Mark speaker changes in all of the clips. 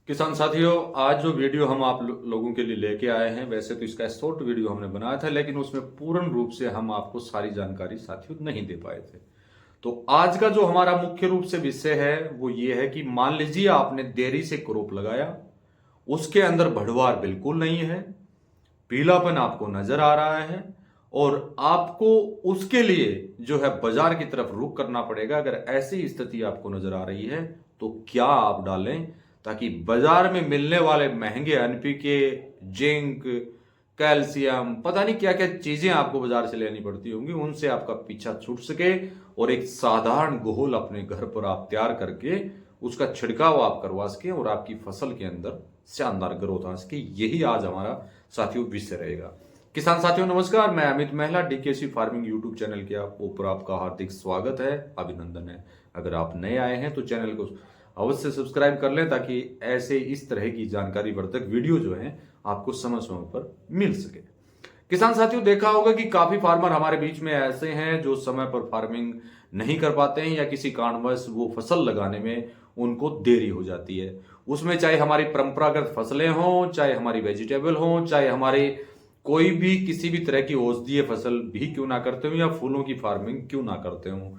Speaker 1: किसान साथियों, आज जो वीडियो हम आप लोगों के लिए लेके आए हैं, वैसे तो इसका शॉर्ट वीडियो हमने बनाया था, लेकिन उसमें पूर्ण रूप से हम आपको सारी जानकारी साथियों नहीं दे पाए थे। तो आज का जो हमारा मुख्य रूप से विषय है वो ये है कि मान लीजिए आपने देरी से क्रॉप लगाया, उसके अंदर भड़वार बिल्कुल नहीं है, पीलापन आपको नजर आ रहा है और आपको उसके लिए जो है बाजार की तरफ रुख करना पड़ेगा। अगर ऐसी स्थिति आपको नजर आ रही है तो क्या आप डालें ताकि बाजार में मिलने वाले महंगे एनपीके, जिंक, कैल्शियम, पता नहीं क्या क्या चीजें आपको बाजार से लेनी पड़ती होंगी, उनसे आपका पीछा छूट सके और एक साधारण घोल अपने घर पर आप तैयार करके उसका छिड़काव आप करवा सके और आपकी फसल के अंदर शानदार ग्रोथ आ सके। यही आज हमारा साथियों विषय रहेगा। किसान साथियों नमस्कार, मैं अमित महिला डीकेसी फार्मिंग यूट्यूब चैनल के ऊपर आपका हार्दिक स्वागत है, अभिनंदन है। अगर आप नए आए हैं तो चैनल को अवश्य सब्सक्राइब कर लें ताकि ऐसे इस तरह की जानकारी वर्धक वीडियो जो है आपको समय समय पर मिल सके। किसान साथियों, देखा होगा कि काफी फार्मर हमारे बीच में ऐसे हैं जो समय पर फार्मिंग नहीं कर पाते हैं या किसी कारणवश वो फसल लगाने में उनको देरी हो जाती है। उसमें चाहे हमारी परंपरागत फसलें हों, चाहे हमारी वेजिटेबल हों, चाहे हमारे कोई भी किसी भी तरह की औषधीय फसल भी क्यों ना करते हो या फूलों की फार्मिंग क्यों ना करते हो,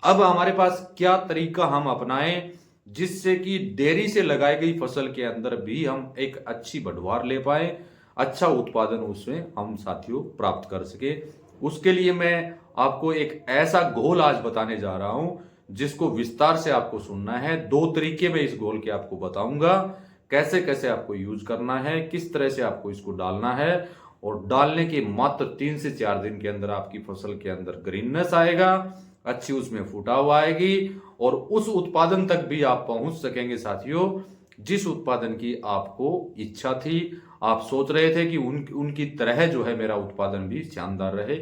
Speaker 1: अब हमारे पास क्या तरीका हम अपनाएं जिससे कि देरी से लगाई गई फसल के अंदर भी हम एक अच्छी बढ़वार ले पाए, अच्छा उत्पादन उसमें हम साथियों प्राप्त कर सके। उसके लिए मैं आपको एक ऐसा घोल आज बताने जा रहा हूं जिसको विस्तार से आपको सुनना है। दो तरीके में इस घोल के आपको बताऊंगा, कैसे कैसे आपको यूज करना है, किस तरह से आपको इसको डालना है और डालने के मात्र 3 से 4 दिन के अंदर आपकी फसल के अंदर ग्रीननेस आएगा, अच्छी उसमें फुटाव आएगी और उस उत्पादन तक भी आप पहुंच सकेंगे साथियों जिस उत्पादन की आपको इच्छा थी। आप सोच रहे थे कि उनकी तरह जो है मेरा उत्पादन भी शानदार रहे।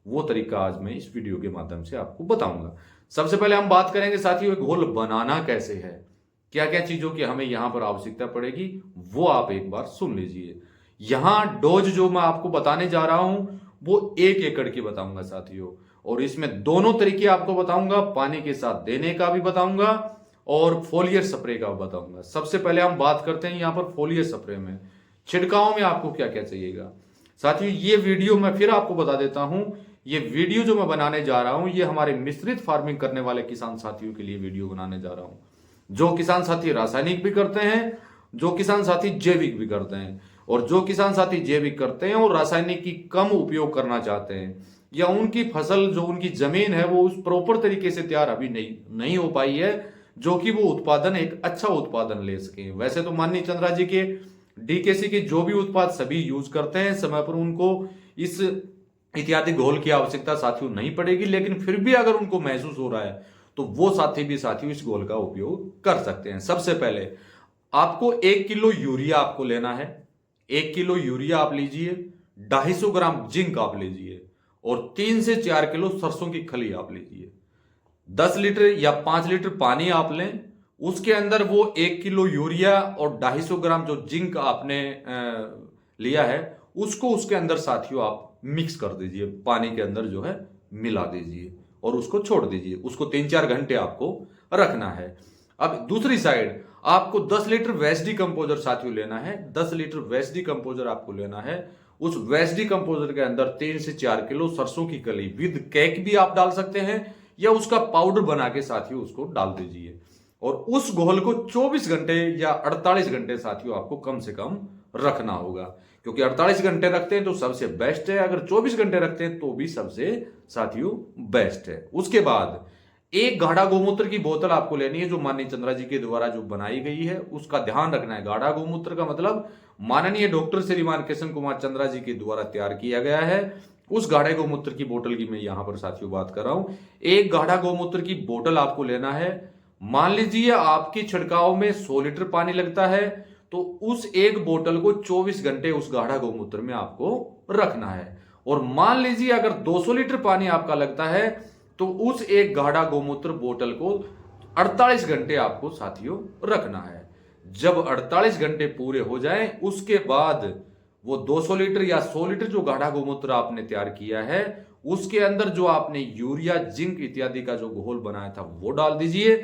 Speaker 1: वो तरीका आज मैं इस वीडियो के माध्यम से आपको बताऊंगा। सबसे पहले हम बात करेंगे साथियों घोल बनाना कैसे है, क्या क्या चीजों की हमें यहां पर आवश्यकता पड़ेगी, वो आप एक बार सुन लीजिए। यहां डोज जो मैं आपको बताने जा रहा हूं वो 1 एकड़ की बताऊंगा साथियों, और इसमें दोनों तरीके आपको बताऊंगा, पानी के साथ देने का भी बताऊंगा और फोलियर स्प्रे का बताऊंगा। सबसे पहले हम बात करते हैं यहां पर फोलियर स्प्रे में छिड़काव में आपको क्या क्या चाहिएगा। साथियों ये वीडियो मैं फिर आपको बता देता हूं, ये वीडियो जो मैं बनाने जा रहा हूं ये हमारे मिश्रित फार्मिंग करने वाले किसान साथियों के लिए वीडियो बनाने जा रहा हूं। जो किसान साथी रासायनिक भी करते हैं, जो किसान साथी जैविक भी करते हैं, और जो किसान साथी जैविक करते हैं और रासायनिक की कम उपयोग करना चाहते हैं, या उनकी फसल जो उनकी जमीन है वो उस प्रॉपर तरीके से तैयार अभी नहीं हो पाई है जो कि वो उत्पादन एक अच्छा उत्पादन ले सके। वैसे तो माननीय चंद्रा जी के डीकेसी के जो भी उत्पाद सभी यूज करते हैं, समय पर उनको इस इत्यादि घोल की आवश्यकता साथियों नहीं पड़ेगी, लेकिन फिर भी अगर उनको महसूस हो रहा है तो वो साथी भी साथियों इस घोल का उपयोग कर सकते हैं। सबसे पहले आपको 1 किलो यूरिया आपको लेना है, 1 किलो यूरिया आप लीजिए, 250 ग्राम जिंक आप लीजिए और 3 से 4 किलो सरसों की खली आप लीजिए। 10 लीटर या 5 लीटर पानी आप लें, उसके अंदर वो 1 किलो यूरिया और 250 ग्राम जो जिंक आपने लिया है उसको उसके अंदर साथियों आप मिक्स कर दीजिए, पानी के अंदर जो है मिला दीजिए और उसको छोड़ दीजिए। उसको 3-4 घंटे आपको रखना है। अब दूसरी साइड आपको 10 लीटर वेस्ट डिकम्पोजर साथियों लेना है, 10 लीटर वेस्ट डिकम्पोजर आपको लेना है। उस वेस्ट डिकम्पोजर के अंदर 3 से 4 किलो सरसों की कली विद कैक भी आप डाल सकते हैं या उसका पाउडर बना के साथियों उसको डाल दीजिए और उस घोल को 24 घंटे या 48 घंटे साथियों आपको कम से कम रखना होगा, क्योंकि 48 घंटे रखते हैं तो सबसे बेस्ट है, अगर 24 घंटे रखते हैं तो भी सबसे साथियों बेस्ट है। उसके बाद एक गाढ़ा गोमूत्र की बोतल आपको लेनी है जो माननीय चंद्रा जी के द्वारा जो बनाई गई है, उसका ध्यान रखना है। गाढ़ा गोमूत्र का मतलब माननीय डॉक्टर श्रीमान किशन कुमार चंद्रा जी के द्वारा तैयार किया गया है। उस गाढ़े गोमूत्र की बोतल की मैं यहां पर साथियों बात कर रहा हूं। एक गाढ़ा गोमूत्र की बोतल आपको लेना है। मान लीजिए आपकी छिड़काव में 100 लीटर पानी लगता है तो उस एक बोतल को 24 घंटे उस गाढ़ा गोमूत्र में आपको रखना है। और मान लीजिए अगर 200 लीटर पानी आपका लगता है तो उस एक गाढ़ा गोमूत्र बोतल को 48 घंटे आपको साथियों रखना है। जब 48 घंटे पूरे हो जाएं उसके बाद वो 200 लीटर या 100 लीटर जो गाढ़ा गोमूत्र आपने तैयार किया है उसके अंदर जो आपने यूरिया, जिंक इत्यादि का जो घोल बनाया था वो डाल दीजिए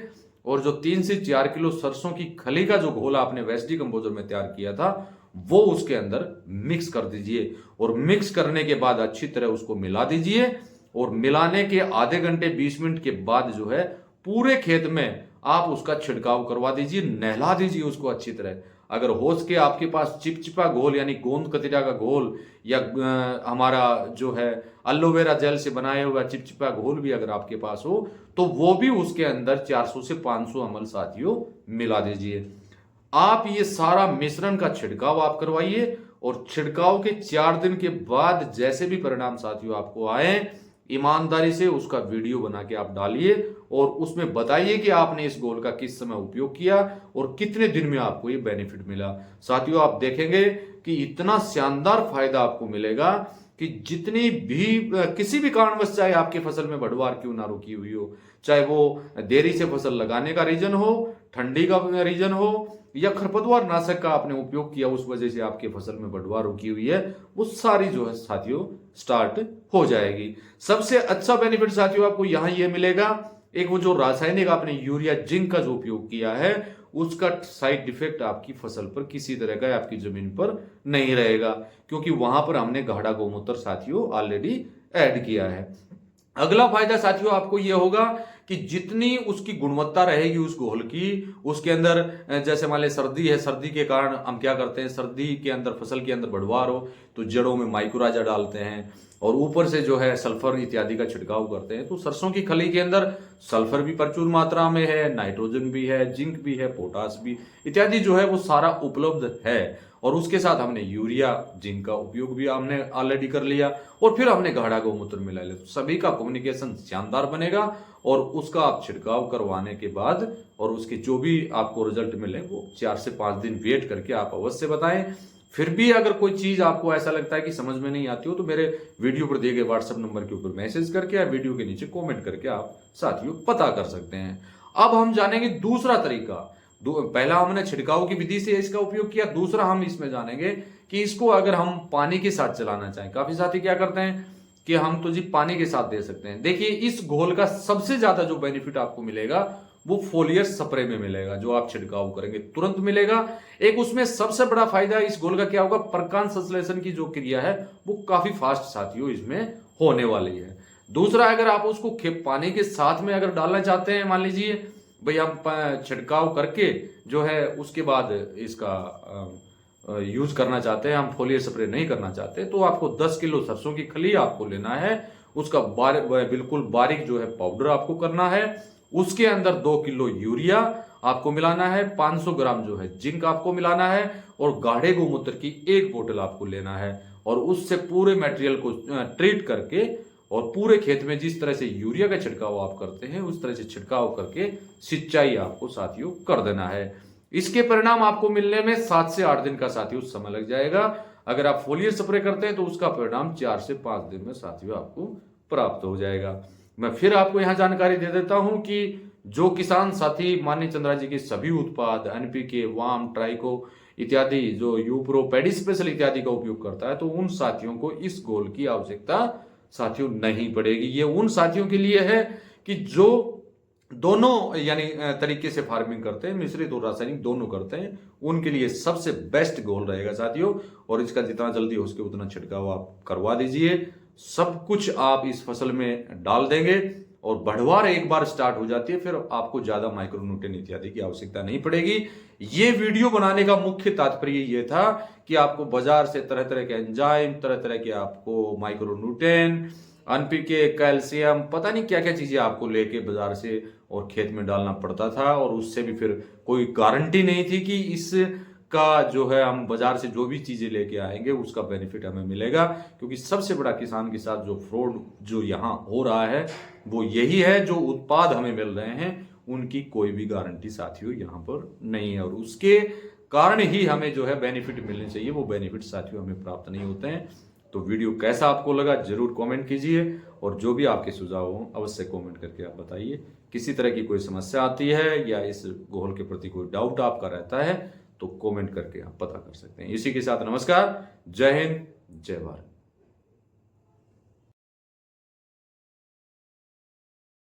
Speaker 1: और जो 3 से 4 किलो सरसों की खली का जो घोल आपने वेस्ट डिकम्पोजर में तैयार किया था वो उसके अंदर मिक्स कर दीजिए और मिक्स करने के बाद अच्छी तरह उसको मिला दीजिए और मिलाने के आधे घंटे 20 मिनट के बाद जो है पूरे खेत में आप उसका छिड़काव करवा दीजिए, नहला दीजिए उसको अच्छी तरह। अगर हो सके आपके पास चिपचिपा घोल यानी गोंद कतीरा का घोल या हमारा जो है एलोवेरा जेल से बनाया हुआ चिपचिपा घोल भी अगर आपके पास हो तो वो भी उसके अंदर 400 से 500 ml साथियों मिला दीजिए। आप ये सारा मिश्रण का छिड़काव आप करवाइए और छिड़काव के 4 दिन के बाद जैसे भी परिणाम साथियों आपको आए ईमानदारी से उसका वीडियो बना के आप डालिए और उसमें बताइए कि आपने इस घोल का किस समय उपयोग किया और कितने दिन में आपको ये बेनिफिट मिला। साथियों आप देखेंगे कि इतना शानदार फायदा आपको मिलेगा कि जितनी भी किसी भी कारणवश चाहे आपकी फसल में बढ़वार क्यों ना रुकी हुई हो, चाहे वो देरी से फसल लगाने का रीजन हो, ठंडी का रीजन हो या खरपतवार नाशक का आपने उपयोग किया उस वजह से आपके फसल में बढ़वार रुकी हुई है, वो सारी जो है साथियों स्टार्ट हो जाएगी। सबसे अच्छा बेनिफिट साथियों आपको यहां ये मिलेगा, एक वो जो रासायनिक आपने यूरिया जिंक का जो उपयोग किया है उसका साइड इफेक्ट आपकी फसल पर किसी तरह का आपकी जमीन पर नहीं रहेगा क्योंकि वहां पर हमने गाढ़ा गौमूत्र साथियों ऑलरेडी ऐड किया है। अगला फायदा साथियों आपको यह होगा कि जितनी उसकी गुणवत्ता रहेगी उस घोल की, उसके अंदर जैसे मान लें सर्दी है, सर्दी के कारण हम क्या करते हैं, सर्दी के अंदर फसल के अंदर बढ़वार हो तो जड़ों में माइक्रोराजा डालते हैं और ऊपर से जो है सल्फर इत्यादि का छिड़काव करते हैं। तो सरसों की खली के अंदर सल्फर भी प्रचुर मात्रा में है, नाइट्रोजन भी है, जिंक भी है, पोटास भी इत्यादि जो है वो सारा उपलब्ध है। और उसके साथ हमने यूरिया जिंक का उपयोग भी हमने ऑलरेडी कर लिया और फिर हमने गाढ़ा गौमूत्र मिला लिया, तो सभी का कम्युनिकेशन शानदार बनेगा और उसका आप छिड़काव करवाने के बाद और उसके जो भी आपको रिजल्ट मिले वो 4 से 5 दिन वेट करके आप अवश्य बताएं। फिर भी अगर कोई चीज आपको ऐसा लगता है कि समझ में नहीं आती हो तो मेरे वीडियो पर दिए गए व्हाट्सएप नंबर के ऊपर मैसेज करके या वीडियो के नीचे कमेंट करके आप साथियों पता कर सकते हैं। अब हम जानेंगे दूसरा तरीका। पहला हमने छिड़काव की विधि से इसका उपयोग किया, दूसरा हम इसमें जानेंगे कि इसको अगर हम पानी के साथ चलाना चाहें। काफी साथी क्या करते हैं कि हम तो जी पानी के साथ दे सकते हैं। देखिए इस घोल का सबसे ज्यादा जो बेनिफिट आपको मिलेगा वो फोलियर स्प्रे में मिलेगा, जो आप छिड़काव करेंगे तुरंत मिलेगा। एक उसमें सबसे बड़ा फायदा इस घोल का क्या होगा, प्रकाश संश्लेषण की जो क्रिया है वो काफी फास्ट साथियों इसमें होने वाली है। दूसरा अगर आप उसको पानी के साथ में अगर डालना चाहते हैं, मान लीजिए भाई हम छिड़काव करके जो है उसके बाद इसका यूज करना चाहते हैं, हम फोलियर स्प्रे नहीं करना चाहते, तो आपको 10 किलो सरसों की खली आपको लेना है, उसका बिल्कुल बारीक जो है पाउडर आपको करना है, उसके अंदर 2 किलो यूरिया आपको मिलाना है, 500 ग्राम जो है जिंक आपको मिलाना है और गाढ़े गौमूत्र की 1 बोतल आपको लेना है और उससे पूरे मटेरियल को ट्रीट करके और पूरे खेत में जिस तरह से यूरिया का छिड़काव आप करते हैं उस तरह से छिड़काव करके सिंचाई आपको साथियों कर देना है। इसके परिणाम आपको मिलने में 7 से 8 दिन का साथियों समय लग जाएगा। अगर आप फोलियर स्प्रे करते हैं तो उसका परिणाम 4 से 5 दिन में साथियों आपको प्राप्त हो जाएगा। मैं फिर आपको यहां जानकारी दे देता हूं कि जो किसान साथी माननीय चंद्रा जी के सभी उत्पाद एनपीके, वाम, ट्राइको इत्यादि जो यूप्रो, पेडी स्पेशल इत्यादि का उपयोग करता है तो उन साथियों को इस घोल की आवश्यकता साथियों नहीं पड़ेगी। ये उन साथियों के लिए है कि जो दोनों यानी तरीके से फार्मिंग करते हैं, मिश्रित और रासायनिक दोनों करते हैं, उनके लिए सबसे बेस्ट घोल रहेगा साथियों। और इसका जितना जल्दी हो सके उतना छिड़काव आप करवा दीजिए। सब कुछ आप इस फसल में डाल देंगे और बढ़वार एक बार स्टार्ट हो जाती है फिर आपको ज्यादा माइक्रोन्यूट्रिएंट इत्यादि की आवश्यकता नहीं पड़ेगी। ये वीडियो बनाने का मुख्य तात्पर्य ये था कि आपको बाजार से तरह तरह के एंजाइम, तरह तरह के आपको माइक्रोन्यूट्रिएंट, एनपीके, कैल्शियम, पता नहीं क्या क्या चीजें आपको लेके बाजार से और खेत में डालना पड़ता था और उससे भी फिर कोई गारंटी नहीं थी कि इसका जो है हम बाजार से जो भी चीजें लेके आएंगे उसका बेनिफिट हमें मिलेगा। क्योंकि सबसे बड़ा किसान के साथ जो फ्रॉड जो यहाँ हो रहा है वो यही है, जो उत्पाद हमें मिल रहे हैं उनकी कोई भी गारंटी साथियों यहाँ पर नहीं है और उसके कारण ही हमें जो है बेनिफिट मिलने चाहिए, वो बेनिफिट साथियों हमें प्राप्त नहीं होते हैं। तो वीडियो कैसा आपको लगा जरूर कमेंट कीजिए और जो भी आपके सुझाव हो अवश्य कमेंट करके आप बताइए। किसी तरह की कोई समस्या आती है या इस घोल के प्रति कोई डाउट आपका रहता है तो कमेंट करके आप पता कर सकते हैं। इसी के साथ नमस्कार, जय हिंद, जय भारत।